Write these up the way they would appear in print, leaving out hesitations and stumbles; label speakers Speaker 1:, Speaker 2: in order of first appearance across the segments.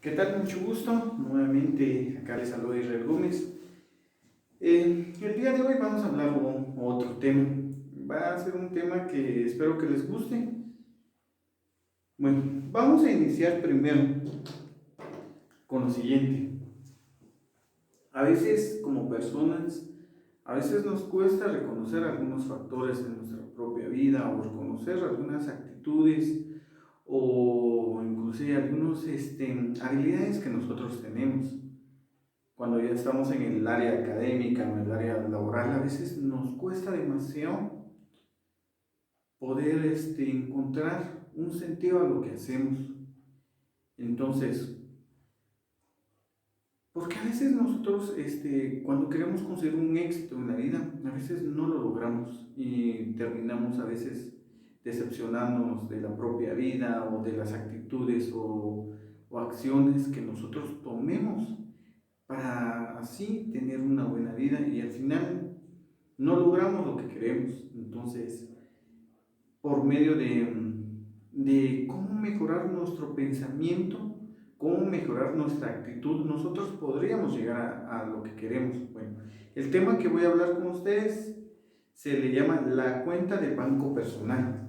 Speaker 1: ¿Qué tal? Mucho gusto. Nuevamente acá les saluda Israel Gómez. El día de hoy vamos a hablar otro tema. Va a ser un tema que espero que les guste. Bueno, vamos a iniciar primero con lo siguiente. A veces como personas, a veces nos cuesta reconocer algunos factores en nuestra propia vida o reconocer algunas actitudes o inclusive algunas habilidades que nosotros tenemos. Cuando ya estamos en el área académica o en el área laboral, a veces nos cuesta demasiado poder encontrar un sentido a lo que hacemos. Entonces, porque a veces nosotros, cuando queremos conseguir un éxito en la vida, a veces no lo logramos y terminamos a veces decepcionándonos de la propia vida o de las actitudes o acciones que nosotros tomemos para así tener una buena vida y al final no logramos lo que queremos. Entonces, por medio de cómo mejorar nuestro pensamiento, cómo mejorar nuestra actitud, nosotros podríamos llegar a lo que queremos. Bueno, el tema que voy a hablar con ustedes se le llama la cuenta de banco personal.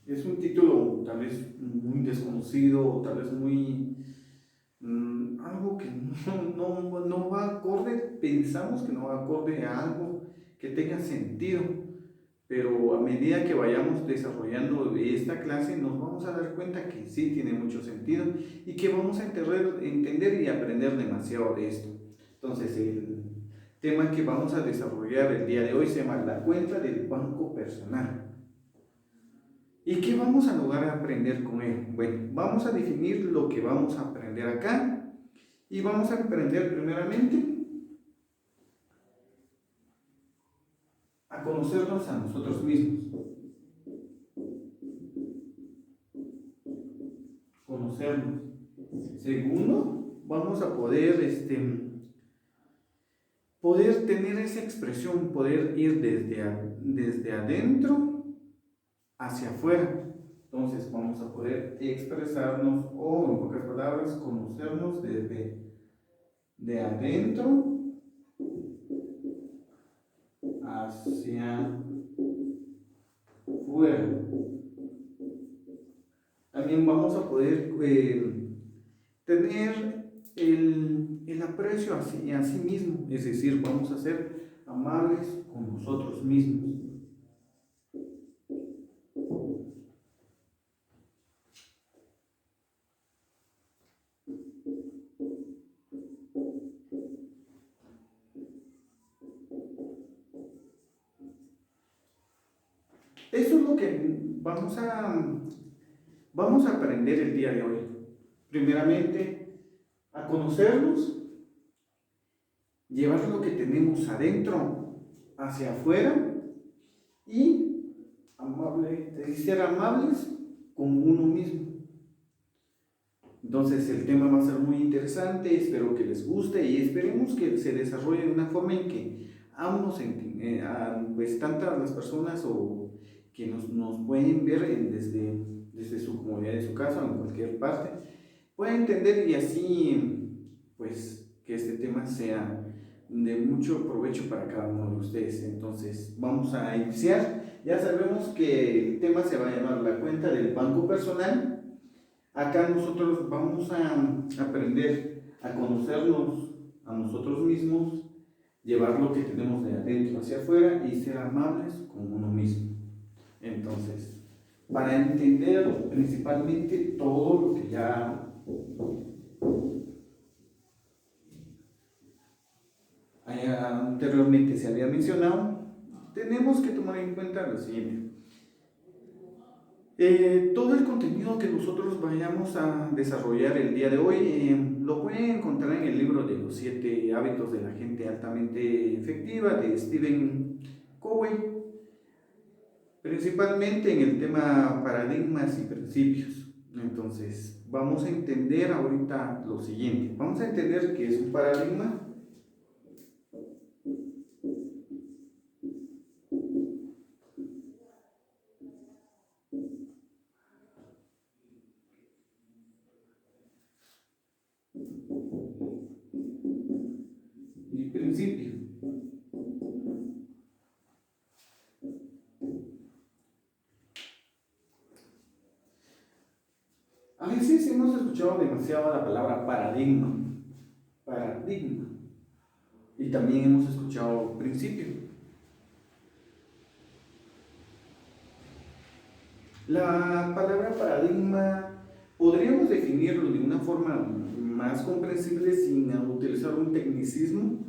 Speaker 1: Es un título tal vez muy desconocido, tal vez muy algo que no va acorde, pensamos que no va acorde a algo que tenga sentido, pero a medida que vayamos desarrollando esta clase nos vamos a dar cuenta que sí tiene mucho sentido y que vamos a entender y aprender demasiado de esto. Entonces el tema que vamos a desarrollar el día de hoy se llama la cuenta del banco personal. ¿Y qué vamos a lograr aprender con él? Bueno, vamos a definir lo que vamos a aprender acá y vamos a aprender primeramente a conocernos a nosotros mismos. Conocernos. Segundo, vamos a poder tener esa expresión, poder ir desde adentro hacia afuera. Entonces vamos a poder expresarnos o, en pocas palabras, conocernos desde de adentro hacia fuera. También vamos a poder tener el aprecio a sí mismo, es decir, vamos a ser amables con nosotros mismos. Eso es lo que vamos a aprender el día de hoy. Primeramente, a conocernos, llevar lo que tenemos adentro hacia afuera y ser amables con uno mismo. Entonces el tema va a ser muy interesante, espero que les guste y esperemos que se desarrolle de una forma en que ambos, pues tantas las personas o que nos pueden ver desde su comodidad de su casa o en cualquier parte, puedan entender y así pues que este tema sea de mucho provecho para cada uno de ustedes. Entonces vamos a iniciar. Ya sabemos que el tema se va a llamar la cuenta del banco personal. Acá nosotros vamos a aprender a conocernos a nosotros mismos, llevar lo que tenemos de adentro hacia afuera y ser amables con uno mismo. Entonces, para entender principalmente todo lo que ya anteriormente se había mencionado, tenemos que tomar en cuenta lo siguiente. Todo el contenido que nosotros vayamos a desarrollar el día de hoy lo pueden encontrar en el libro de los 7 hábitos de la gente altamente efectiva de Stephen Covey, principalmente en el tema paradigmas y principios. Entonces, vamos a entender ahorita lo siguiente. Vamos a entender qué es un paradigma. Y principio. A veces hemos escuchado demasiado la palabra paradigma, paradigma, y también hemos escuchado principio. La palabra paradigma podríamos definirlo de una forma más comprensible sin utilizar un tecnicismo.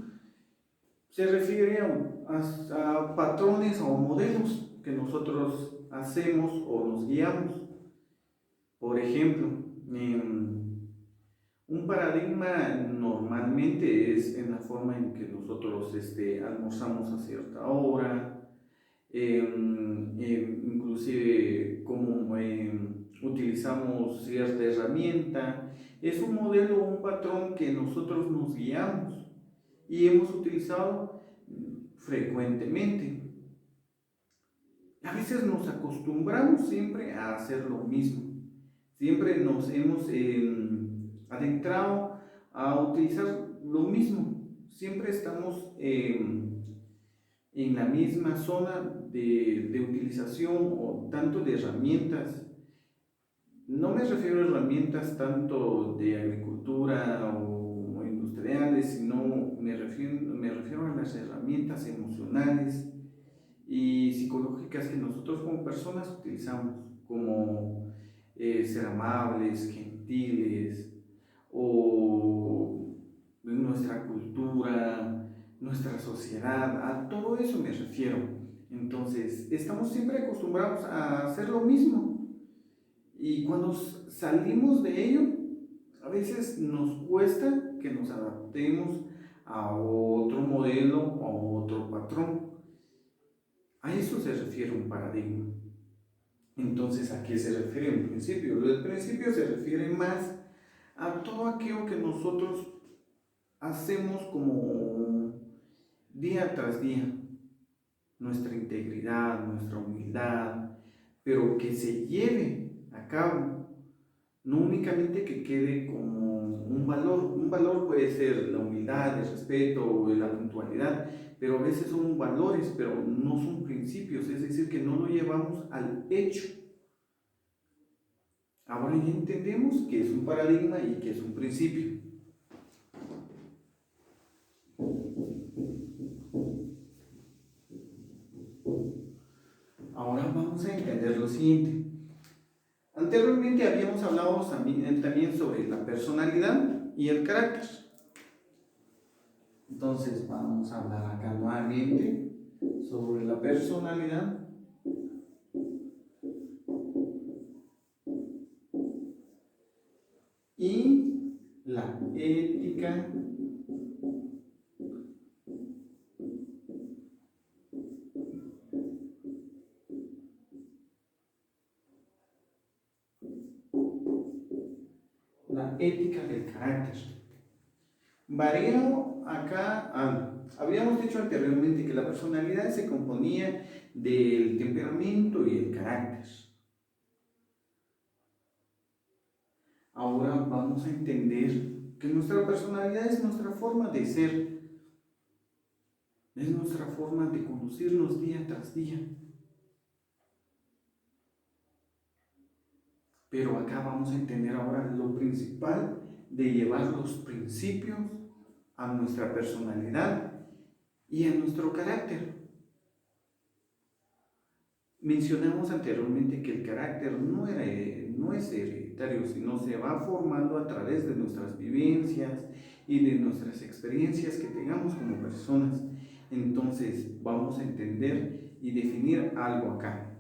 Speaker 1: Se refiere a patrones o modelos que nosotros hacemos o nos guiamos. Por ejemplo, un paradigma normalmente es en la forma en que nosotros almorzamos a cierta hora, inclusive cómo utilizamos cierta herramienta. Es un modelo o un patrón que nosotros nos guiamos y hemos utilizado frecuentemente. A veces nos acostumbramos siempre a hacer lo mismo. Siempre nos hemos adentrado a utilizar lo mismo. Siempre estamos en la misma zona de utilización o tanto de herramientas. No me refiero a herramientas tanto de agricultura o industriales, sino me refiero a las herramientas emocionales y psicológicas que nosotros como personas utilizamos, como ser amables, gentiles, o nuestra cultura, nuestra sociedad, a todo eso me refiero. Entonces, estamos siempre acostumbrados a hacer lo mismo y cuando salimos de ello, a veces nos cuesta que nos adaptemos a otro modelo o a otro patrón. A eso se refiere un paradigma. Entonces, ¿a qué se refiere un principio? El principio se refiere más a todo aquello que nosotros hacemos como día tras día, nuestra integridad, nuestra humildad, pero que se lleve a cabo, no únicamente que quede como un valor puede ser la humildad, el respeto, la puntualidad, pero a veces son valores, pero no son principios, es decir, que no lo llevamos al hecho. Ahora ya entendemos qué es un paradigma y qué es un principio. Ahora vamos a entender lo siguiente. Anteriormente habíamos hablado también sobre la personalidad y el carácter. Entonces vamos a hablar acá nuevamente sobre la personalidad y la ética del carácter. Varía acá, habíamos dicho anteriormente que la personalidad se componía del temperamento y el carácter. Ahora vamos a entender que nuestra personalidad es nuestra forma de ser, es nuestra forma de conducirnos día tras día. Pero acá vamos a entender ahora lo principal de llevar los principios a nuestra personalidad y a nuestro carácter. Mencionamos anteriormente que el carácter no es hereditario, sino se va formando a través de nuestras vivencias y de nuestras experiencias que tengamos como personas. Entonces vamos a entender y definir algo acá.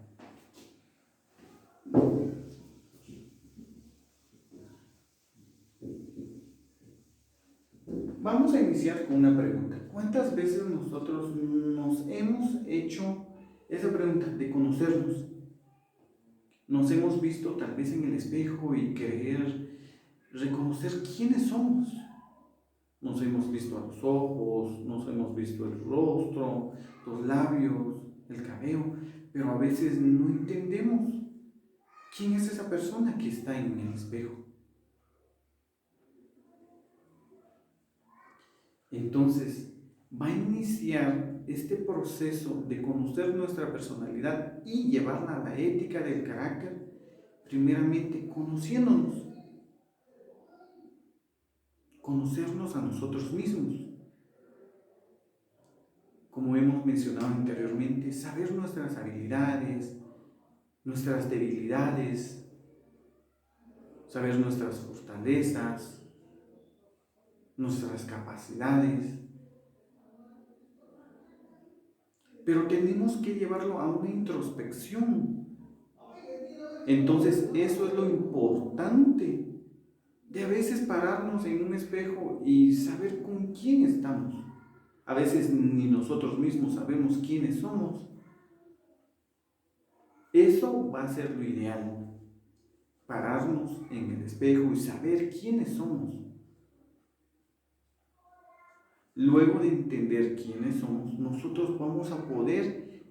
Speaker 1: Vamos a iniciar con una pregunta. ¿Cuántas veces nosotros nos hemos hecho esa pregunta de conocernos? Nos hemos visto tal vez en el espejo y querer reconocer quiénes somos. Nos hemos visto a los ojos, nos hemos visto el rostro, los labios, el cabello, pero a veces no entendemos quién es esa persona que está en el espejo. Entonces, va a iniciar este proceso de conocer nuestra personalidad y llevarla a la ética del carácter, primeramente conocernos a nosotros mismos. Como hemos mencionado anteriormente, saber nuestras habilidades, nuestras debilidades, saber nuestras fortalezas, nuestras capacidades. Pero tenemos que llevarlo a una introspección. Entonces, eso es lo importante de a veces pararnos en un espejo y saber con quién estamos. A veces ni nosotros mismos sabemos quiénes somos. Eso va a ser lo ideal, pararnos en el espejo y saber quiénes somos. Luego de entender quiénes somos, nosotros vamos a poder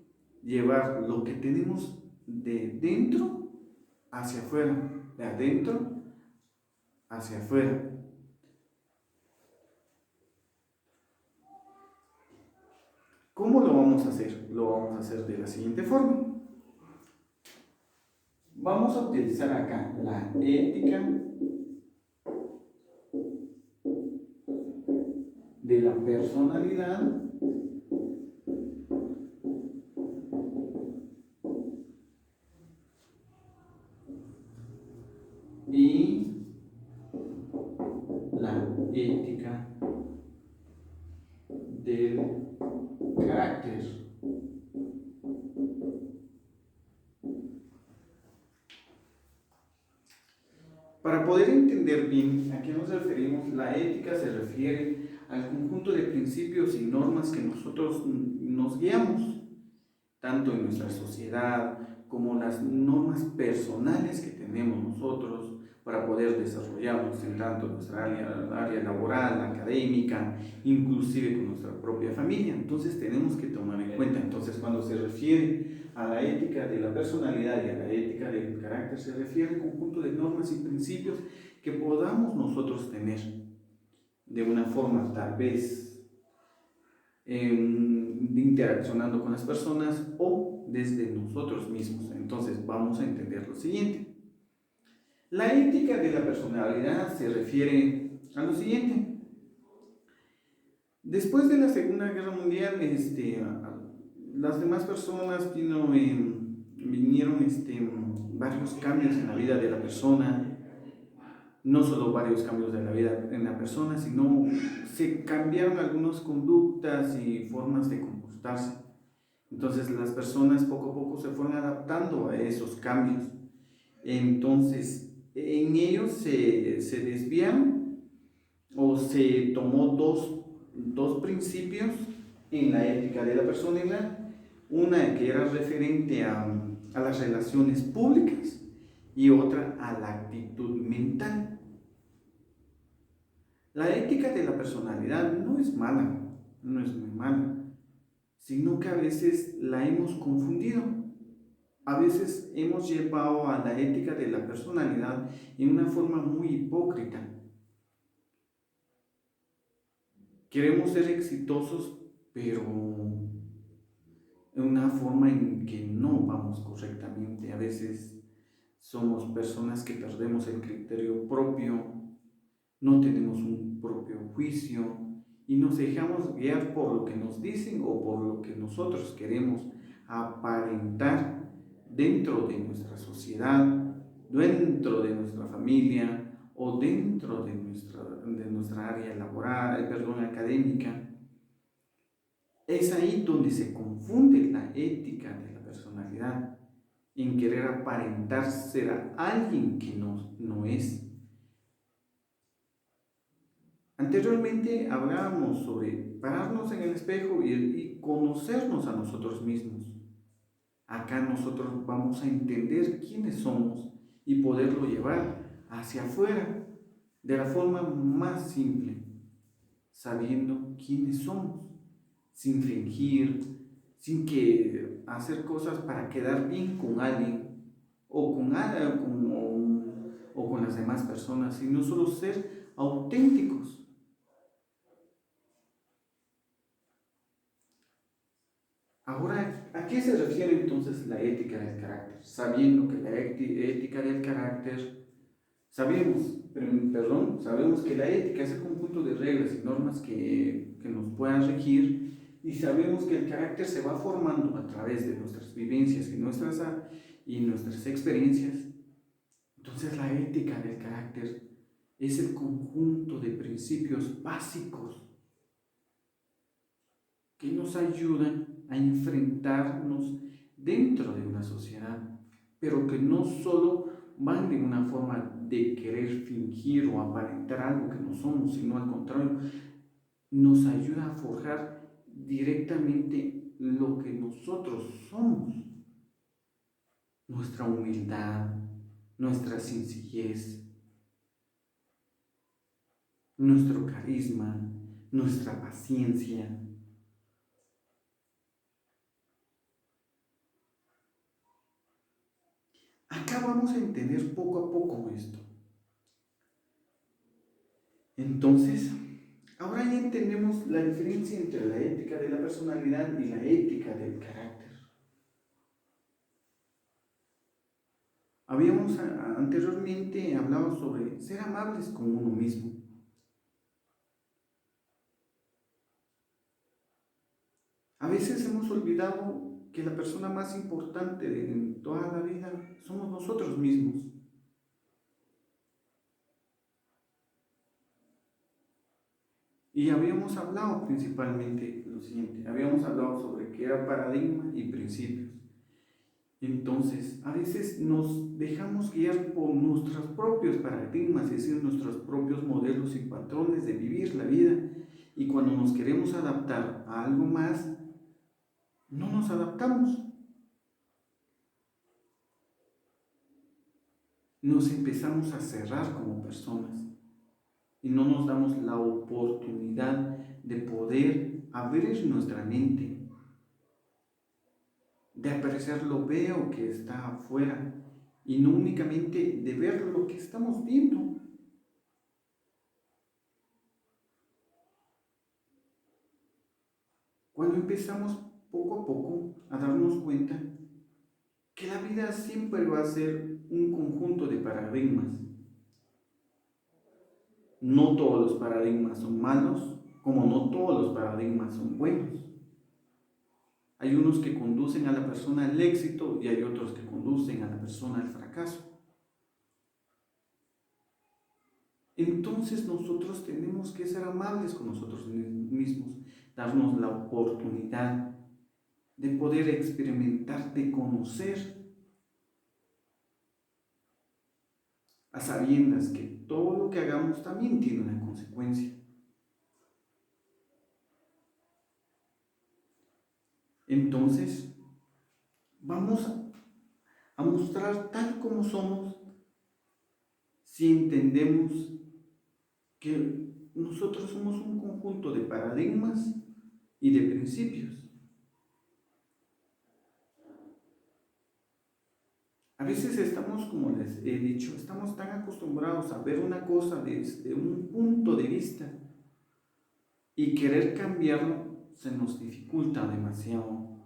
Speaker 1: llevar lo que tenemos de dentro hacia afuera, de adentro hacia afuera. ¿Cómo lo vamos a hacer? Lo vamos a hacer de la siguiente forma. Vamos a utilizar acá la ética de la personalidad y la ética del carácter. Para poder entender bien a qué nos referimos, la ética se refiere al conjunto de principios y normas que nosotros nos guiamos, tanto en nuestra sociedad como las normas personales que tenemos nosotros para poder desarrollarnos en tanto nuestra área laboral, académica, inclusive con nuestra propia familia. Entonces tenemos que tomar en cuenta, entonces cuando se refiere a la ética de la personalidad y a la ética del carácter, se refiere al conjunto de normas y principios que podamos nosotros tener de una forma tal vez interaccionando con las personas o desde nosotros mismos. Entonces vamos a entender lo siguiente. La ética de la personalidad se refiere a lo siguiente. Después de la Segunda Guerra Mundial, las demás personas vinieron varios cambios en la vida de la persona. No solo varios cambios de la vida en la persona, sino se cambiaron algunas conductas y formas de comportarse. Entonces las personas poco a poco se fueron adaptando a esos cambios. Entonces en ellos se desviaron o se tomó dos principios en la ética de la personalidad. Una que era referente a las relaciones públicas y otra a la actitud mental. La ética de la personalidad no es mala, no es muy mala, sino que a veces la hemos confundido. A veces hemos llevado a la ética de la personalidad en una forma muy hipócrita. Queremos ser exitosos, pero en una forma en que no vamos correctamente. A veces somos personas que perdemos el criterio propio, no tenemos un propio juicio y nos dejamos guiar por lo que nos dicen o por lo que nosotros queremos aparentar dentro de nuestra sociedad, dentro de nuestra familia o dentro de nuestra área laboral, académica. Es ahí donde se confunde la ética de la personalidad, en querer aparentar ser a alguien que no es. Anteriormente hablábamos sobre pararnos en el espejo y conocernos a nosotros mismos. Acá nosotros vamos a entender quiénes somos y poderlo llevar hacia afuera de la forma más simple, sabiendo quiénes somos, sin fingir, sin que hacer cosas para quedar bien con alguien o o con las demás personas, sino solo ser auténticos. Ahora, ¿a qué se refiere entonces la ética del carácter? Sabiendo que la ética del carácter, sabemos que la ética es el conjunto de reglas y normas que nos puedan regir, y sabemos que el carácter se va formando a través de nuestras vivencias y nuestras experiencias. Entonces la ética del carácter es el conjunto de principios básicos que nos ayudan a enfrentarnos dentro de una sociedad, pero que no solo van de una forma de querer fingir o aparentar algo que no somos, sino al contrario, nos ayuda a forjar directamente lo que nosotros somos, nuestra humildad, nuestra sencillez, nuestro carisma, nuestra paciencia. Acá vamos a entender poco a poco esto. Entonces, ahora ya entendemos la diferencia entre la ética de la personalidad y la ética del carácter. Habíamos anteriormente hablado sobre ser amables con uno mismo. A veces hemos olvidado que la persona más importante en toda la vida somos nosotros mismos. Y habíamos hablado principalmente lo siguiente, habíamos hablado sobre qué era paradigma y principios. Entonces, a veces nos dejamos guiar por nuestros propios paradigmas, es decir, nuestros propios modelos y patrones de vivir la vida. Y cuando nos queremos adaptar a algo más, no nos adaptamos. Nos empezamos a cerrar como personas y no nos damos la oportunidad de poder abrir nuestra mente, de apreciar lo bello que está afuera y no únicamente de ver lo que estamos viendo. Cuando empezamos poco a poco a darnos cuenta que la vida siempre va a ser un conjunto de paradigmas. No todos los paradigmas son malos, como no todos los paradigmas son buenos. Hay unos que conducen a la persona al éxito y hay otros que conducen a la persona al fracaso. Entonces nosotros tenemos que ser amables con nosotros mismos, darnos la oportunidad de poder experimentar, de conocer, a sabiendas que todo lo que hagamos también tiene una consecuencia. Entonces, vamos a mostrar tal como somos si entendemos que nosotros somos un conjunto de paradigmas y de principios. A veces estamos, como les he dicho, estamos tan acostumbrados a ver una cosa desde un punto de vista y querer cambiarlo se nos dificulta demasiado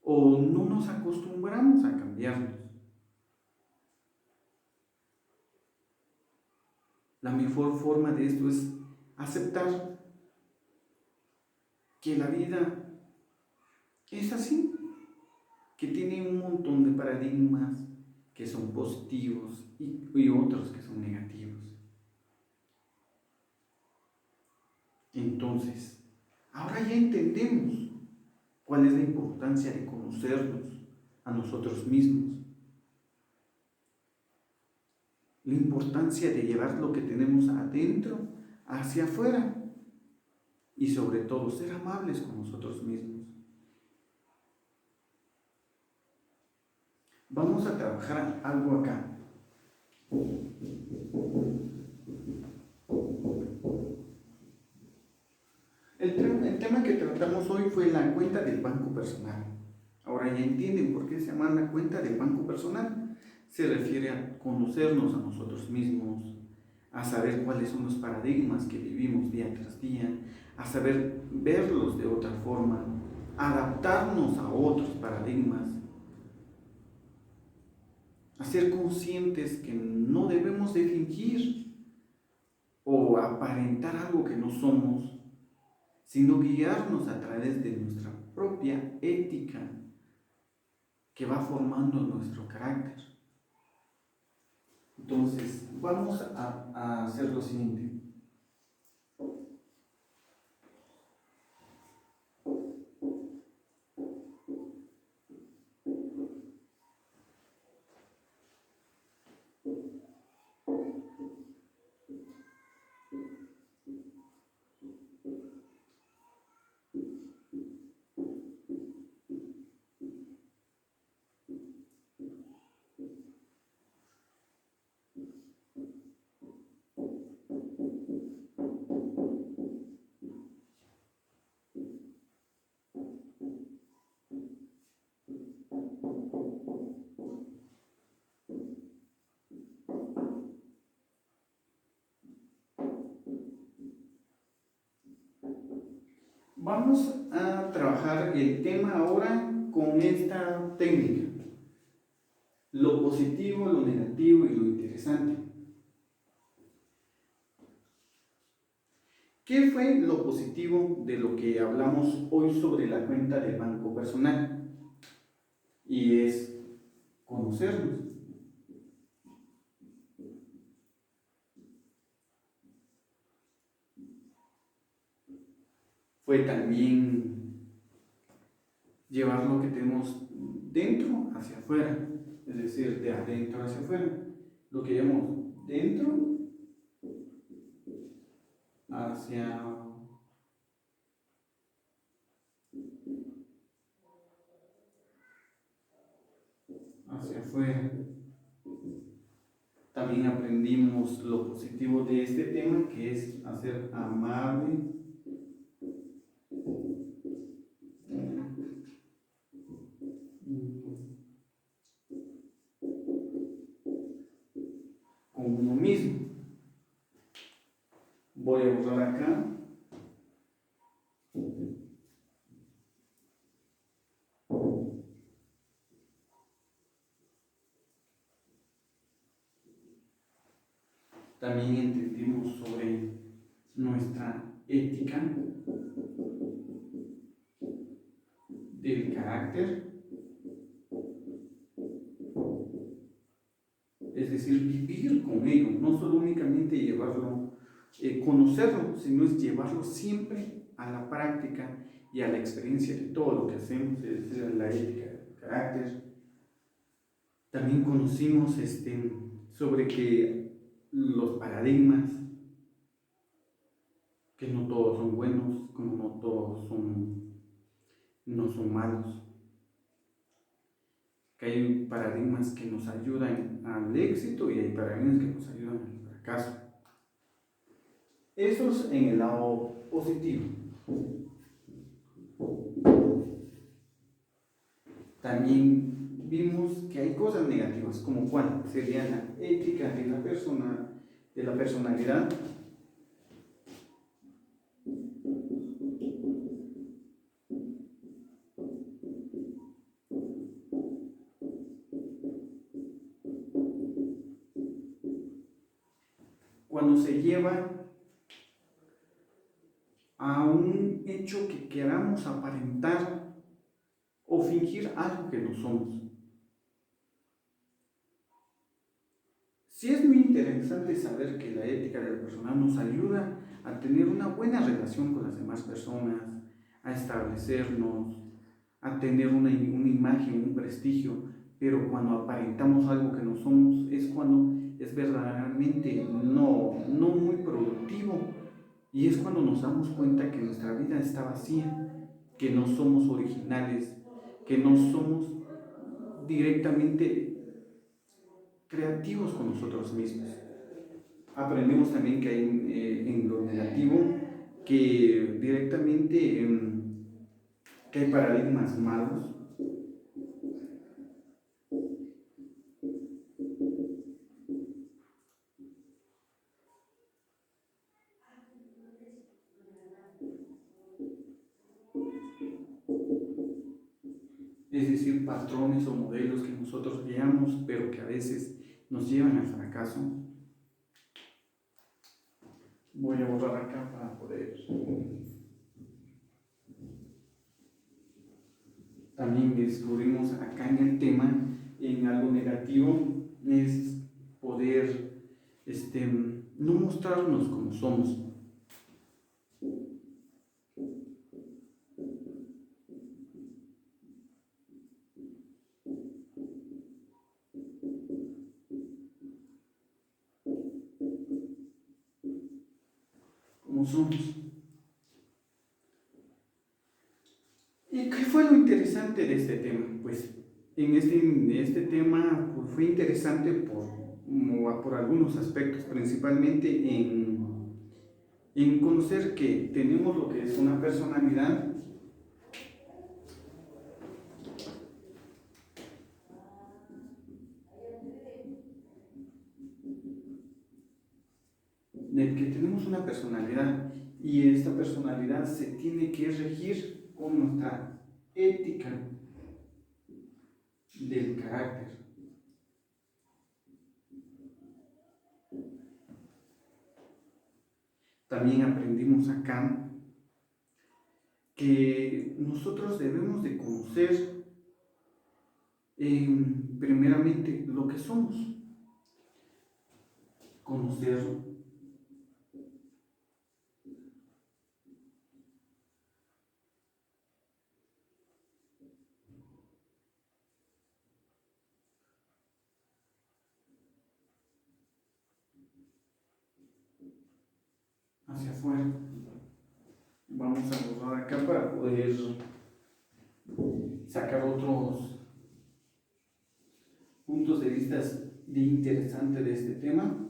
Speaker 1: o no nos acostumbramos a cambiarlos. La mejor forma de esto es aceptar que la vida es así, que tiene un montón de paradigmas que son positivos y otros que son negativos. Entonces, ahora ya entendemos cuál es la importancia de conocernos a nosotros mismos, la importancia de llevar lo que tenemos adentro hacia afuera y sobre todo ser amables con nosotros mismos. Vamos a trabajar algo acá. El tema que tratamos hoy fue la cuenta del banco personal. Ahora ya entienden por qué se llama la cuenta del banco personal. Se refiere a conocernos a nosotros mismos, a saber cuáles son los paradigmas que vivimos día tras día, a saber verlos de otra forma, adaptarnos a otros paradigmas, a ser conscientes que no debemos de fingir o aparentar algo que no somos, sino guiarnos a través de nuestra propia ética que va formando nuestro carácter. Entonces, vamos a hacer lo siguiente. Vamos a trabajar el tema ahora con esta técnica. Lo positivo, lo negativo y lo interesante. ¿Qué fue lo positivo de lo que hablamos hoy sobre la cuenta del banco personal? Y es conocernos. Fue también llevar lo que tenemos dentro hacia afuera, es decir, de adentro hacia afuera. Lo que llevamos dentro hacia afuera. También aprendimos lo positivo de este tema, que es hacer amable con uno mismo. Voy a borrar acá. También entendimos sobre nuestra ética del carácter, es decir, vivir con ello, no solo únicamente llevarlo, conocerlo, sino es llevarlo siempre a la práctica y a la experiencia de todo lo que hacemos, es decir, la ética del carácter. También conocimos sobre que los paradigmas, que no todos son buenos, como no todos no son malos, que hay paradigmas que nos ayudan al éxito y hay paradigmas que nos ayudan al fracaso. Eso es en el lado positivo. También vimos que hay cosas negativas, como cuál sería la ética de la persona, de la personalidad. Cuando se lleva a un hecho que queramos aparentar o fingir algo que no somos. Sí es muy interesante saber que la ética del personal nos ayuda a tener una buena relación con las demás personas, a establecernos, a tener una imagen, un prestigio, pero cuando aparentamos algo que no somos es cuando es verdaderamente no muy productivo Y es cuando nos damos cuenta que nuestra vida está vacía, que no somos originales, que no somos directamente creativos con nosotros mismos. Aprendemos también que hay en lo negativo, que directamente que hay paradigmas malos. Es decir, patrones o modelos que nosotros veamos, pero que a veces nos llevan al fracaso. Voy a borrar acá para poder. También descubrimos acá en el tema, en algo negativo, es poder no mostrarnos como somos. Como somos. ¿Y qué fue lo interesante de este tema? Pues en este tema pues, fue interesante por algunos aspectos, principalmente en conocer que tenemos lo que es una personalidad, de que tenemos una personalidad y esta personalidad se tiene que regir con nuestra ética del carácter. También aprendimos acá que nosotros debemos de conocer primeramente lo que somos, conocerlo. Hacia afuera. Vamos a borrar acá para poder sacar otros puntos de vista interesantes de este tema.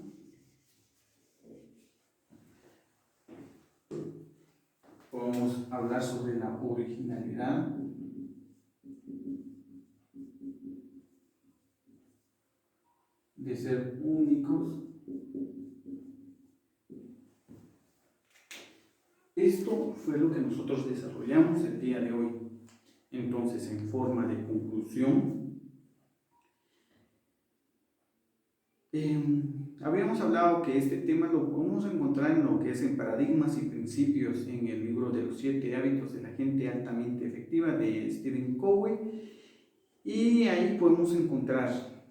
Speaker 1: Podemos hablar sobre la originalidad, de ser únicos. Esto fue lo que nosotros desarrollamos el día de hoy. Entonces, en forma de conclusión, habíamos hablado que este tema lo podemos encontrar en lo que es en Paradigmas y Principios, en el libro de los 7 hábitos de la gente altamente efectiva de Stephen Covey, y ahí podemos encontrar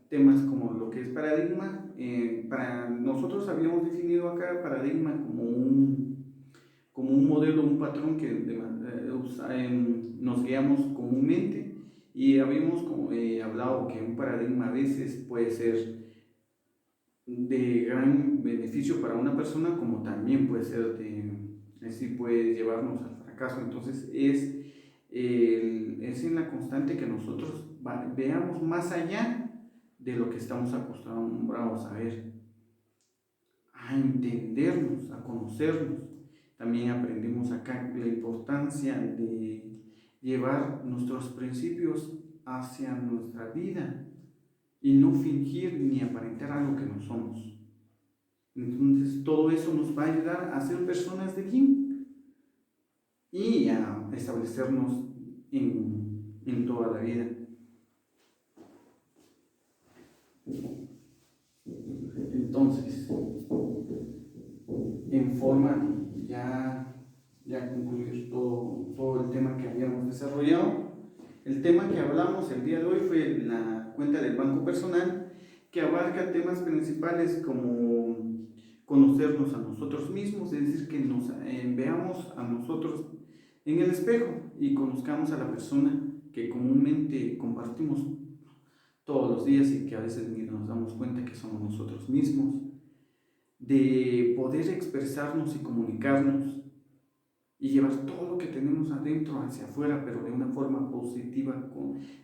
Speaker 1: temas como lo que es paradigma. Para nosotros habíamos definido acá paradigma como un modelo, un patrón que nos guiamos comúnmente, y habíamos hablado que un paradigma a veces puede ser de gran beneficio para una persona, como también puede ser puede llevarnos al fracaso. Entonces es en la constante que nosotros veamos más allá de lo que estamos acostumbrados a ver, a entendernos, a conocernos. También aprendimos acá la importancia de llevar nuestros principios hacia nuestra vida y no fingir ni aparentar algo que no somos. Entonces todo eso nos va a ayudar a ser personas de bien y a establecernos en toda la vida. Entonces, en forma de ya concluir todo el tema que habíamos desarrollado, el tema que hablamos el día de hoy fue la cuenta del banco personal, que abarca temas principales como conocernos a nosotros mismos, es decir, que nos veamos a nosotros en el espejo y conozcamos a la persona que comúnmente compartimos todos los días y que a veces ni nos damos cuenta que somos nosotros mismos. de poder expresarnos y comunicarnos y llevar todo lo que tenemos adentro hacia afuera, pero de una forma positiva,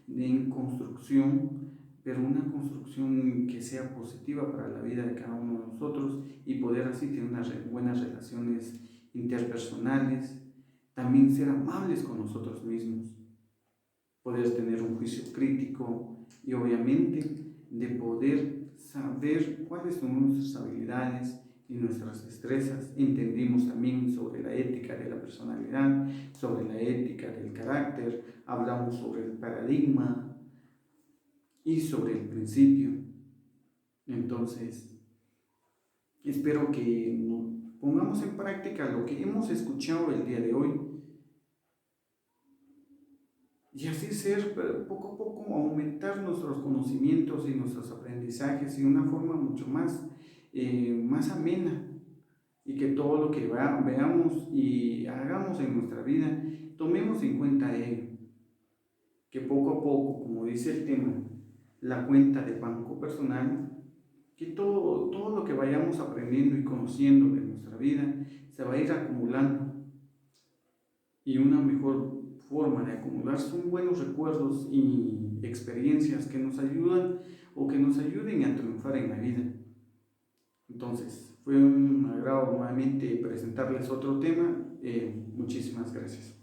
Speaker 1: en construcción, pero una construcción que sea positiva para la vida de cada uno de nosotros y poder así tener unas buenas relaciones interpersonales, también ser amables con nosotros mismos, poder tener un juicio crítico y obviamente de poder saber cuáles son nuestras habilidades y nuestras destrezas. Entendimos también sobre la ética de la personalidad, sobre la ética del carácter, hablamos sobre el paradigma y sobre el principio. Entonces, espero que pongamos en práctica lo que hemos escuchado el día de hoy y así ser poco a poco aumentar nuestros conocimientos y nuestros aprendizajes de una forma mucho más amena, y que todo lo que veamos y hagamos en nuestra vida tomemos en cuenta ello, que poco a poco, como dice el tema, la cuenta de banco personal, que todo lo que vayamos aprendiendo y conociendo de nuestra vida se va a ir acumulando, y una mejor forma de acumular son buenos recuerdos y experiencias que nos ayudan o que nos ayuden a triunfar en la vida. Entonces, fue un agrado nuevamente presentarles otro tema. Muchísimas gracias.